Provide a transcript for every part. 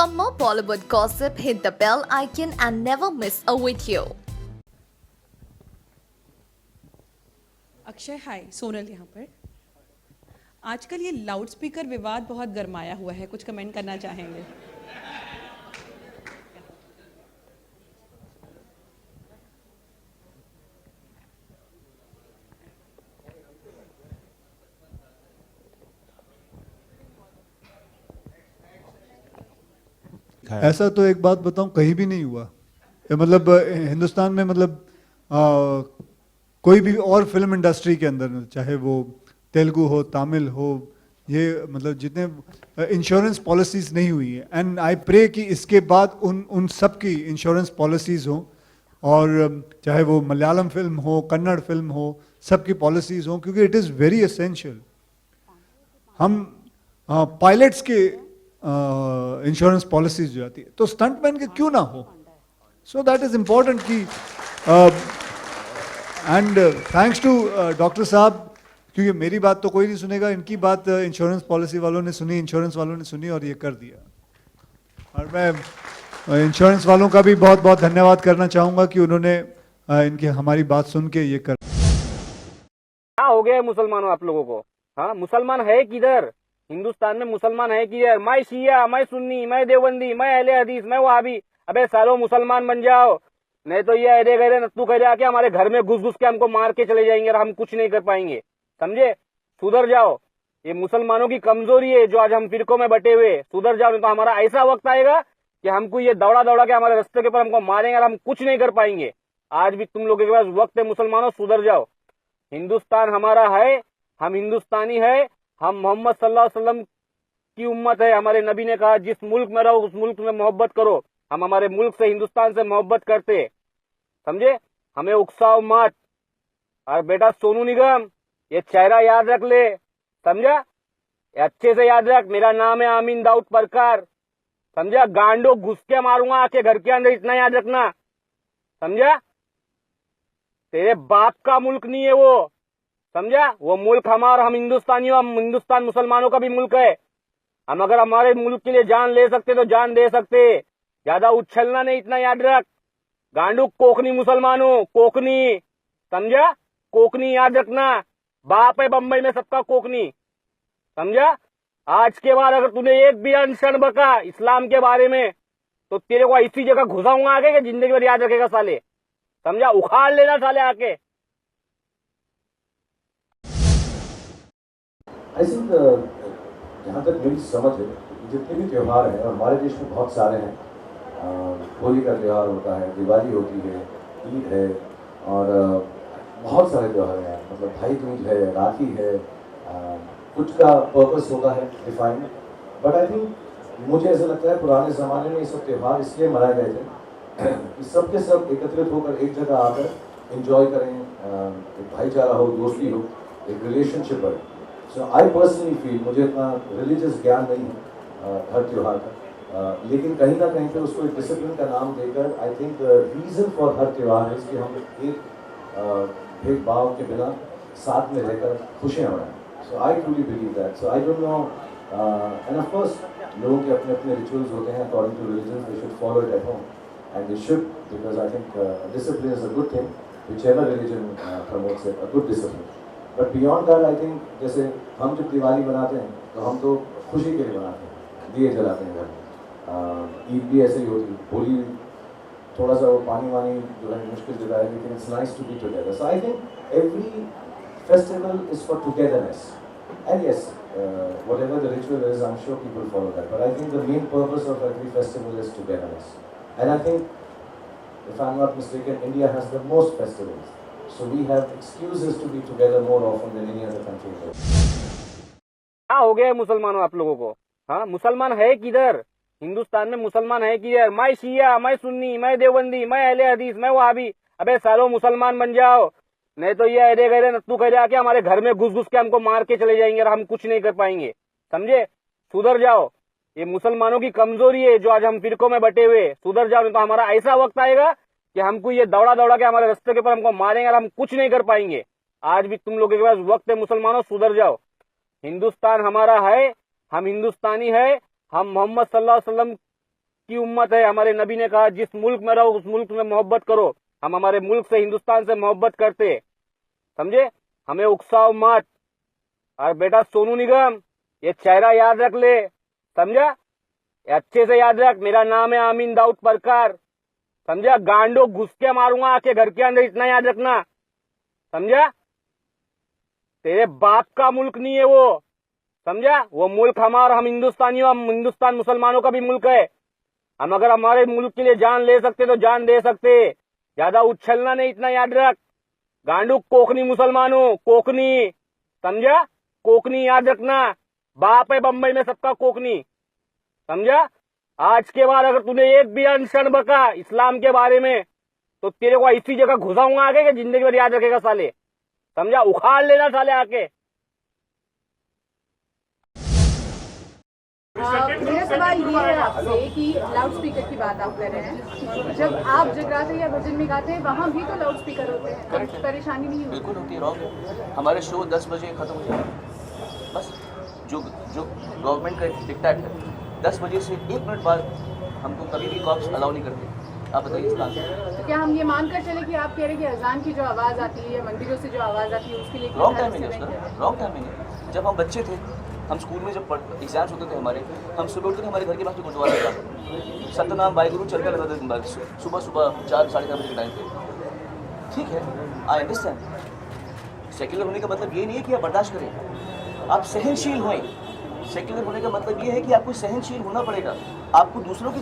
For more Bollywood gossip, hit the bell icon and never miss a video. Akshay, हाय, सोनल यहाँ पर। आजकल ये loud speaker विवाद बहुत गरमाया हुआ है, कुछ कमेंट करना चाहेंगे? ऐसा तो एक बात बताऊं, कहीं भी नहीं हुआ। ये मतलब हिंदुस्तान में मतलब कोई भी और फिल्म इंडस्ट्री के अंदर, चाहे वो तेलुगु हो, तमिल हो, ये मतलब जितने इंश्योरेंस पॉलिसीज नहीं हुई है, एंड आई प्रे कि इसके बाद उन सब की इंश्योरेंस पॉलिसीज हो, और चाहे वो मलयालम फिल्म हो, कन्नड़ फिल्म हो, सबकी पॉलिसीज हो, क्योंकि इट इज़ वेरी एसेंशियल। हम पायलट्स के इंश्योरेंस पॉलिसीज जो आती है, तो स्टंटमैन के क्यों ना हो? सो दैट इज इम्पोर्टेंट कि एंड थैंक्स टू डॉक्टर साहब, क्योंकि मेरी बात तो कोई नहीं सुनेगा, इनकी बात इंश्योरेंस पॉलिसी वालों ने सुनी, इंश्योरेंस वालों ने सुनी और ये कर दिया। और मैं इंश्योरेंस वालों का भी बहुत बहुत धन्यवाद करना चाहूँगा कि उन्होंने इनकी हमारी बात सुन के ये कर। क्या हो गया मुसलमानों आप लोगों को? हाँ, मुसलमान है किधर? हिंदुस्तान में मुसलमान है किधर? मैं शिया, मैं सुन्नी, मैं देवबंदी, मैं अहले हदीस, मैं वहाबी। अबे सालो मुसलमान बन जाओ, नहीं तो ये अरे गहरे नत्तू कह आके हमारे घर में घुस घुस के हमको मार के चले जाएंगे और हम कुछ नहीं कर पाएंगे। समझे? सुधर जाओ। ये मुसलमानों की कमजोरी है जो आज हम फिरकों में बटे हुए। सुधर जाओ, नहीं तो हमारा ऐसा वक्त आएगा कि हमको ये दौड़ा दौड़ा के हमारे रास्ते के ऊपर हमको मारेंगे और हम कुछ नहीं कर पाएंगे। आज भी तुम लोगों के पास वक्त है मुसलमानों, सुधर जाओ। हिंदुस्तान हमारा है, हम हिंदुस्तानी है, हम मोहम्मद सल्लल्लाहु अलैहि वसल्लम की उम्मत है। हमारे नबी ने कहा जिस मुल्क में रहो उस मुल्क में मोहब्बत करो। हम हमारे मुल्क से, हिंदुस्तान से मोहब्बत करते हैं। समझे? हमें उकसाओ मत। और बेटा सोनू निगम, ये चेहरा याद रख ले, समझा? अच्छे से याद रख, मेरा नाम है आमीन दाऊद परकार। समझा? गांडो घुस के मारूंगा आके घर के अंदर, इतना याद रखना। समझा? तेरे बाप का मुल्क नहीं है वो, समझा? वो मुल्क हमारा, हम हिंदुस्तानियों, हम हिंदुस्तान मुसलमानों का भी मुल्क है। हम अगर हमारे मुल्क के लिए जान ले सकते तो जान दे सकते। ज्यादा उछलना नहीं, इतना याद रख। गांडू कोकनी मुसलमानों, कोकनी, समझा? कोकनी याद रखना। बाप है बम्बई में सबका कोकनी, समझा? आज के बाद अगर तूने एक भी अनशन बका इस्लाम के बारे में तो तेरे को इसी जगह घुसाऊंगा आगे कि जिंदगी भर याद रखेगा साले। समझा? उखाड़ लेना साले आके। आई थिंक जहाँ तक मेरी समझ है, जितने भी त्यौहार हैं, और हमारे देश में बहुत सारे हैं, होली का त्यौहार होता है, दिवाली होती है, ईद है, और बहुत सारे त्यौहार हैं। मतलब भाई दूज है, राखी है, कुछ का पर्पस होता है डिफाइंड। बट आई थिंक मुझे ऐसा लगता है पुराने ज़माने में ये सब त्यौहार इसलिए मनाए गए थे कि सब के सब एकत्रित होकर एक जगह आकर एंजॉय करें, एक भाईचारा हो, दोस्ती हो, एक रिलेशनशिप बने। सो आई पर्सनली फील, मुझे इतना रिलीजियस ज्ञान नहीं है हर त्यौहार का, लेकिन कहीं ना कहीं पे उसको एक डिसिप्लिन का नाम देकर I think reason for her त्यौहार है कि हम एक भेदभाव के बिना साथ में रहकर खुशियाँ मनाएं। So I truly believe that. So I don't know, and of course लोगों के अपने अपने रिचुअल्स होते हैं according to religion, they should follow it at home and they should, because I think discipline is a good thing, whichever religion promotes it, a good discipline. But beyond that I think, जैसे हम जब दिवाली मनाते हैं तो हम तो खुशी के लिए मनाते हैं, दिए जलाते हैं घर में। ईद भी ऐसे ही होती है, होली थोड़ा सा वो पानी वानी जो है मुश्किल जगह है, लेकिन it's nice to be together. So I think every festival is for togetherness, and yes whatever the ritual is, I'm sure people follow that, but I think the main purpose of every festival is togetherness. And I think, if I'm not mistaken, India has the most festivals. So we have excuses to be together more often than any other country in the world. क्या हो गया मुसलमानों आप लोगों को? हाँ, मुसलमान है किधर? हिंदुस्तान में मुसलमान है किधर? मैं शिया, मैं सुन्नी, मैं देवबंदी, मैं अहले हदीस, मैं वहाबी। अबे सालो मुसलमान बन जाओ, नहीं तो ये अरे गहरे नत्तू कह आके हमारे घर में घुस घुस के हमको मार के चले जाएंगे और हम कुछ नहीं कर पाएंगे। समझे? सुधर जाओ। ये मुसलमानों की कमजोरी है जो आज हम फिरकों में बटे हुए। सुधर जाओ, नहीं तो हमारा ऐसा वक्त आएगा कि हमको ये दौड़ा दौड़ा के हमारे रास्ते के ऊपर हमको मारेंगे और हम कुछ नहीं कर पाएंगे। आज भी तुम लोगों के पास वक्त है मुसलमानों, सुधर जाओ। हिंदुस्तान हमारा है, हम हिंदुस्तानी है, हम मोहम्मद सल्लल्लाहु अलैहि वसल्लम की उम्मत है। हमारे नबी ने कहा जिस मुल्क में रहो उस मुल्क में मोहब्बत करो। हम हमारे मुल्क से, हिंदुस्तान से मोहब्बत करते, समझे, हमें उकसाओ मत। और बेटा सोनू निगम, ये चेहरा याद रख ले, समझा, अच्छे से याद रख। मेरा नाम है आमीन दाऊद परकार, समझा। गांडो घुस के मारूंगा आके घर के अंदर, इतना याद रखना, समझा। तेरे बाप का मुल्क नहीं है वो, समझा। वो मुल्क हमारा, हम हिंदुस्तानियों, हम हिंदुस्तान मुसलमानों का भी मुल्क है। हम अगर हमारे मुल्क के लिए जान ले सकते तो जान दे सकते। ज्यादा उछलना नहीं, इतना याद रख। गांडू कोकनी मुसलमानों, कोकनी, समझा, कोकनी याद रखना। बाप है बम्बई में सबका कोकनी, समझा। आज के बाद अगर तूने एक भी अनशन बका इस्लाम के बारे में तो तेरे को इसी जगह घुसाऊंगा आगे, कि जिंदगी भर याद रखेगा साले, समझा। उखाड़ लेना साले आके। मेरा सवाल ये है आपसे कि लाउड स्पीकर की बात आप कर रहे हैं, जब आप जगराते या भजन में गाते हैं वहाँ भी तो लाउड स्पीकर होते हैं, तो परेशानी नहीं होती? बिल्कुल होती है, रॉन्ग है। हमारे शो 10 बजे खत्म हो जाए, बस। जो गवर्नमेंट का डिक्टेट है, 10 बजे से 1 मिनट बाद हमको कभी भी कॉप्स अलाउ नहीं करते। आप बताइए इस बात से। तो क्या हम ये मान कर चले कि आप कह रहे हैं कि अजान की जो आवाज़ आती है या मंदिरों से जो आवाज़ आती है उसके लिए रॉन्ग टाइमिंग है उसका, रॉन्ग टाइमिंग है। जब हम बच्चे थे, हम स्कूल में जब एग्जाम्स होते थे हमारे, हम सुबह उठते थे, हमारे घर के पास में गुरुद्वारा था, सतनाम वाहिगुरु चलता रहता था सुबह सुबह 4 साढ़े 4 बजे के टाइम पे। ठीक है, आई अंडरस्टैंड। सेक्युलर होने का मतलब ये नहीं है कि आप बर्दाश्त करें, आप सहनशील हों। सेक्युलर होने का मतलब ये है कि आपको सहनशील होना पड़ेगा, आपको दूसरों की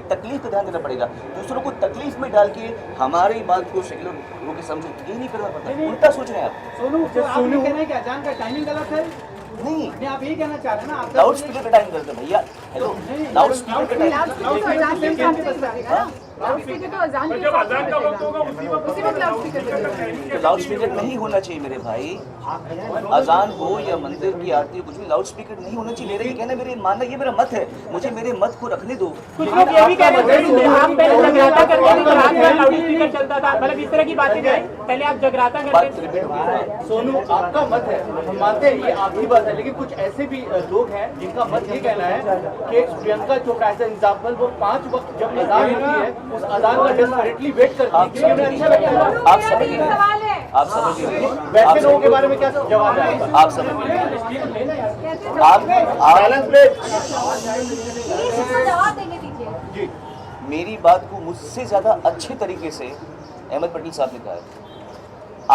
तकलीफ का ध्यान देना पड़ेगा। दूसरों को तकलीफ में डाल के हमारी बात को सेक्युलर होकर समझो, ये नहीं करना पड़ता। उल्टा सोच रहे हैं आप। सोनू, आप ये कहना है कि अजान का टाइमिंग गलत है? नहीं, आप ये कहना चाह रहे हैं ना? आप लाउड स्पीकर का टाइम करते हैं भैया। हेलो, लाउड स्पीकर का लाउड स्पीकर तो अजान के हिसाब से बजेगा ना? लाउड स्पीकर तो अजान के हिसाब से बजेगा, उसी वक्त लाउड स्पीकर बजेगा। लाउड स्पीकर नहीं होना चाहिए मेरे भाई। अजान हो या मंदिर की आरती हो, कुछ भी लाउड स्पीकर नहीं होना चाहिए। मेरा ये कहना, मेरे मानना, ये मेरा मत है, मुझे मेरे मत को रखने दो। कुछ लोग ये भी कह रहे थे आप पहले जगराता करते थे तो रात में लाउड स्पीकर चलता था, मतलब इस तरह की बातें नहीं, पहले आप जगराता करते थे। सोनू, आपका मत है, हम मानते हैं, ये आपकी बात है, लेकिन कुछ ऐसे भी लोग हैं जिनका मत ये कहना है कि प्रियंका चोपड़ा एज एग्जाम्पल, वो 5 वक्त जब अजान होती है उस अजान का डेस्परेटली वेट करती है क्योंकि उन्हें अच्छा लगता है। आप समझिए, आप समझिए, वैसे लोगों के बारे में क्या जवाब है आपका? आप समझिए, आप जवाब देंगे, दीजिए। मेरी बात को मुझसे ज़्यादा अच्छे तरीके से अहमद पटेल साहब ने कहा है।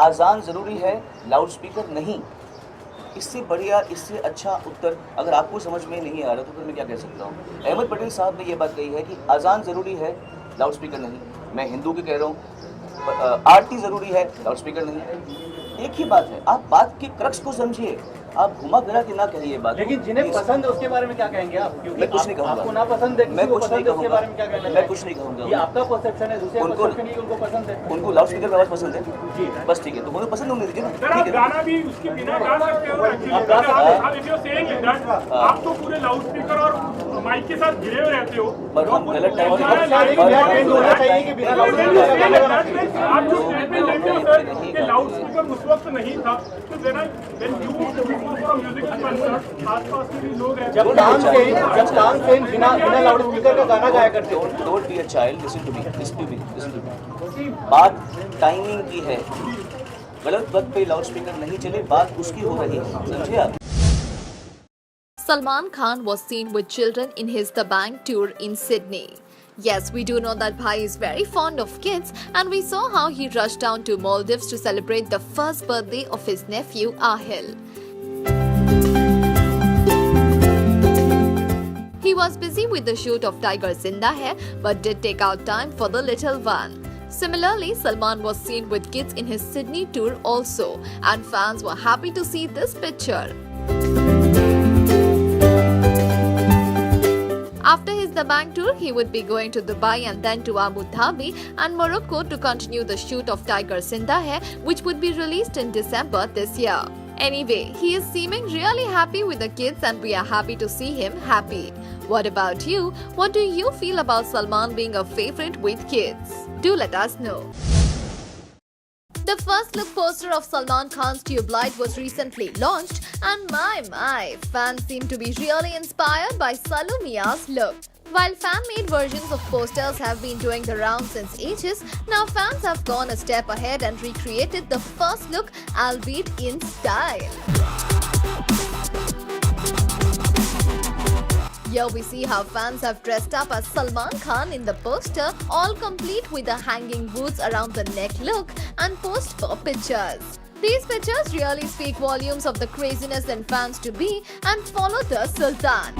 आज़ान ज़रूरी है, लाउड स्पीकर नहीं। इससे बढ़िया, इससे अच्छा उत्तर अगर आपको समझ में नहीं आ रहा तो फिर मैं क्या कह सकता हूँ। अहमद पटेल साहब ने ये बात कही है कि आज़ान ज़रूरी है, लाउड स्पीकर नहीं। मैं हिंदू की कह रहा हूँ, आरती ज़रूरी है, लाउड स्पीकर नहीं। एक ही बात है, आप बात के क्रक्स को समझिए, आप घुमा फिरा के ना कहिए बात। लेकिन जिन्हें पसंद है उसके बारे में क्या कहेंगे आप? क्योंकि मैं कुछ नहीं कहूँगा। आपको ना पसंद है, मैं कुछ नहीं उसके बारे में क्या कहना? मैं कुछ नहीं कहूँगा। ये आपका परसेप्शन है, दूसरे परसेप्शन उनको पसंद है। उनको लाउड स्पीकर की आवाज़ पसंद है जी, बस ठीक है, तो उन्हें पसंद होने दीजिए ना। ठीक है, गाना भी उसके बिना गा सकते हो actually. आप गा सकते आप आप तो पूरे लाउड स्पीकर और माइक के साथ घिरे हुए रहते हो। पर हम गलत टाइम और आप चाह रहे हैं कि यह ट्रेंड होना चाहिए कि बिना लाउड स्पीकर का गाना गाना चाहिए। आप जो स्टेटमेंट लेते हो सर कि लाउड स्पीकर उस वक्त नहीं था, तो when you go for a music concert, आसपास के भी लोग रहते जब तानसेन बिना लाउड स्पीकर का गाना गाया करते हो। Don't be a child, listen to me, listen to me, listen to me. बात टाइमिंग की है, गलत वक्त पे लाउड स्पीकर नहीं चले, बात उसकी हो रही है, समझे आप? Salman Khan was seen with children in his The Bank tour in Sydney. Yes, we do know that Bhai is very fond of kids, and we saw how he rushed down to Maldives to celebrate the first birthday of his nephew Ahil. He was busy with the shoot of Tiger Zinda Hai, but did take out time for the little one. Similarly, Salman was seen with kids in his Sydney tour also, and fans were happy to see this picture. After his The Bank tour, he would be going to Dubai and then to Abu Dhabi and Morocco to continue the shoot of Tiger Zinda Hai, which would be released in December this year. Anyway, he is seeming really happy with the kids and we are happy to see him happy. What about you? What do you feel about Salman being a favorite with kids? Do let us know. The first look poster of Salman Khan's Tubelight was recently launched, and my, fans seem to be really inspired by Salu Mia's look. While fan-made versions of posters have been doing the rounds since ages, now fans have gone a step ahead and recreated the first look, albeit in style. Here we see how fans have dressed up as Salman Khan in the poster, all complete with the hanging boots around the neck look, and posed for pictures. These pictures really speak volumes of the craziness in fans to be and follow the Sultan.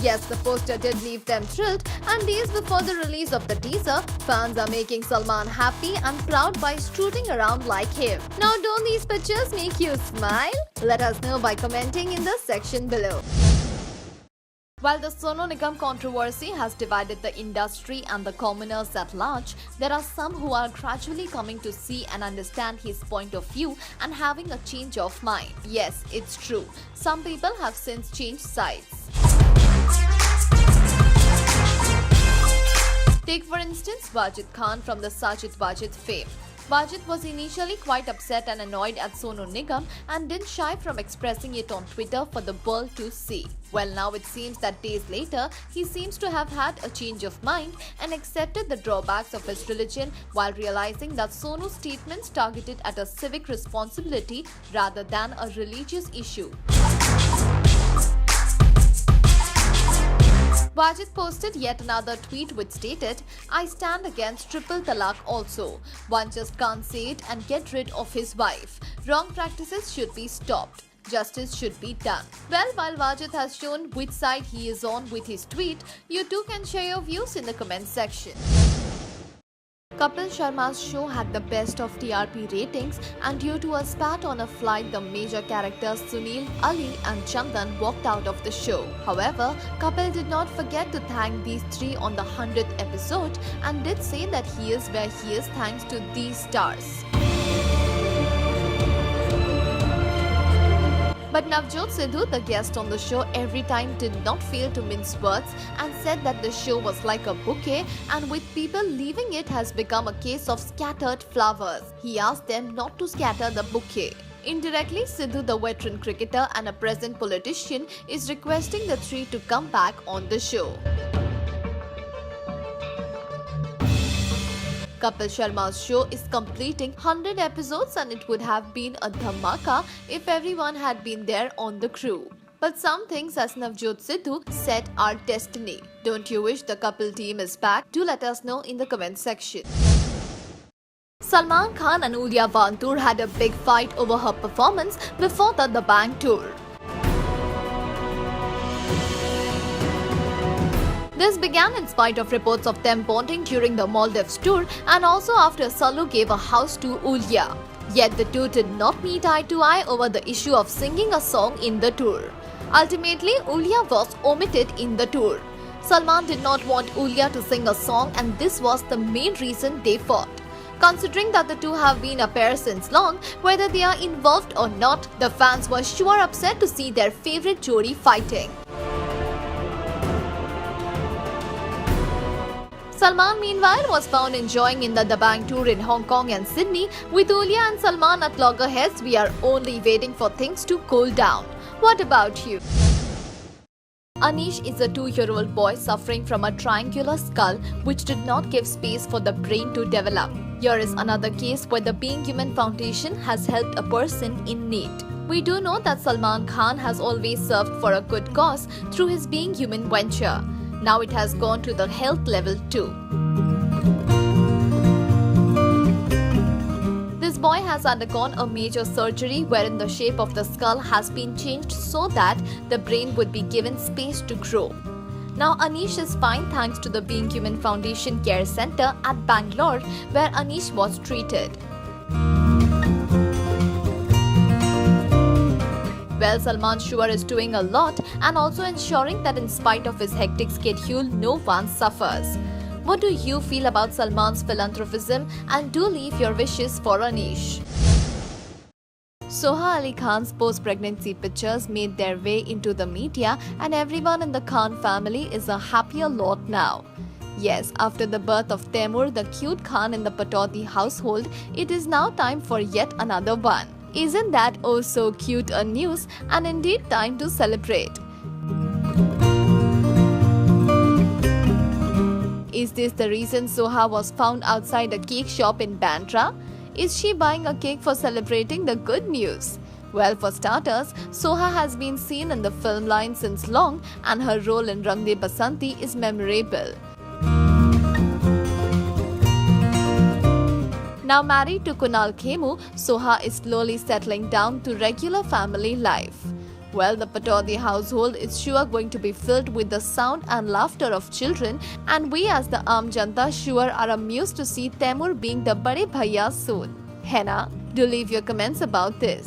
Yes, the poster did leave them thrilled, and days before the release of the teaser, fans are making Salman happy and proud by strutting around like him. Now, don't these pictures make you smile? Let us know by commenting in the section below. While the Sonu Nigam controversy has divided the industry and the commoners at large, there are some who are gradually coming to see and understand his point of view and having a change of mind. Yes, it's true. Some people have since changed sides. Take for instance Wajid Khan from the Sajid Wajid fame. Wajid was initially quite upset and annoyed at Sonu Nigam and didn't shy from expressing it on Twitter for the world to see. Well, now it seems that days later, he seems to have had a change of mind and accepted the drawbacks of his religion while realizing that Sonu's statements targeted at a civic responsibility rather than a religious issue. Wajid posted yet another tweet which stated, "I stand against triple talaq also. One just can't say it and get rid of his wife. Wrong practices should be stopped. Justice should be done." Well, while Wajid has shown which side he is on with his tweet, you too can share your views in the comment section. Kapil Sharma's show had the best of TRP ratings, and due to a spat on a flight, the major characters Sunil, Ali and Chandan walked out of the show. However, Kapil did not forget to thank these three on the 100th episode and did say that he is where he is thanks to these stars. But Navjot Sidhu, the guest on the show every time, did not fail to mince words and said that the show was like a bouquet and with people leaving it has become a case of scattered flowers. He asked them not to scatter the bouquet. Indirectly, Sidhu, the veteran cricketer and a present politician, is requesting the three to come back on the show. Kapil Sharma's show is completing 100 episodes and it would have been a dhamaka if everyone had been there on the crew. But some things, as Navjot Sidhu said, are destiny. Don't you wish the Kapil team is back? Do let us know in the comment section. Salman Khan and Ulya Vantur had a big fight over her performance before the Bang tour. This began in spite of reports of them bonding during the Maldives tour and also after Salu gave a house to Ulya. Yet the two did not meet eye to eye over the issue of singing a song in the tour. Ultimately, Ulya was omitted in the tour. Salman did not want Ulya to sing a song and this was the main reason they fought. Considering that the two have been a pair since long, whether they are involved or not, the fans were sure upset to see their favorite jodi fighting. Salman, meanwhile, was found enjoying in the Dabang tour in Hong Kong and Sydney. With Ulya and Salman at loggerheads, we are only waiting for things to cool down. What about you? Anish is a 2-year-old boy suffering from a triangular skull which did not give space for the brain to develop. Here is another case where the Being Human Foundation has helped a person in need. We do know that Salman Khan has always served for a good cause through his Being Human venture. Now it has gone to the health level too. This boy has undergone a major surgery wherein the shape of the skull has been changed so that the brain would be given space to grow. Now Anish is fine thanks to the Being Human Foundation Care Center at Bangalore where Anish was treated. Well, Salman sure is doing a lot and also ensuring that in spite of his hectic schedule, no one suffers. What do you feel about Salman's philanthropism, and do leave your wishes for Anish. Soha Ali Khan's post-pregnancy pictures made their way into the media and everyone in the Khan family is a happier lot now. Yes, after the birth of Taimur, the cute Khan in the Pataudy household, it is now time for yet another one. Isn't that oh so cute a news, and indeed time to celebrate? Is this the reason Soha was found outside a cake shop in Bandra? Is she buying a cake for celebrating the good news? Well, for starters, Soha has been seen in the film line since long, and her role in Rang De Basanti is memorable. Now married to Kunal Khemu, Soha is slowly settling down to regular family life. Well, the Pataudi household is sure going to be filled with the sound and laughter of children, and we as the Aam Janta sure are amused to see Taimur being the Bade Bhaiya soon. Henna, do leave your comments about this.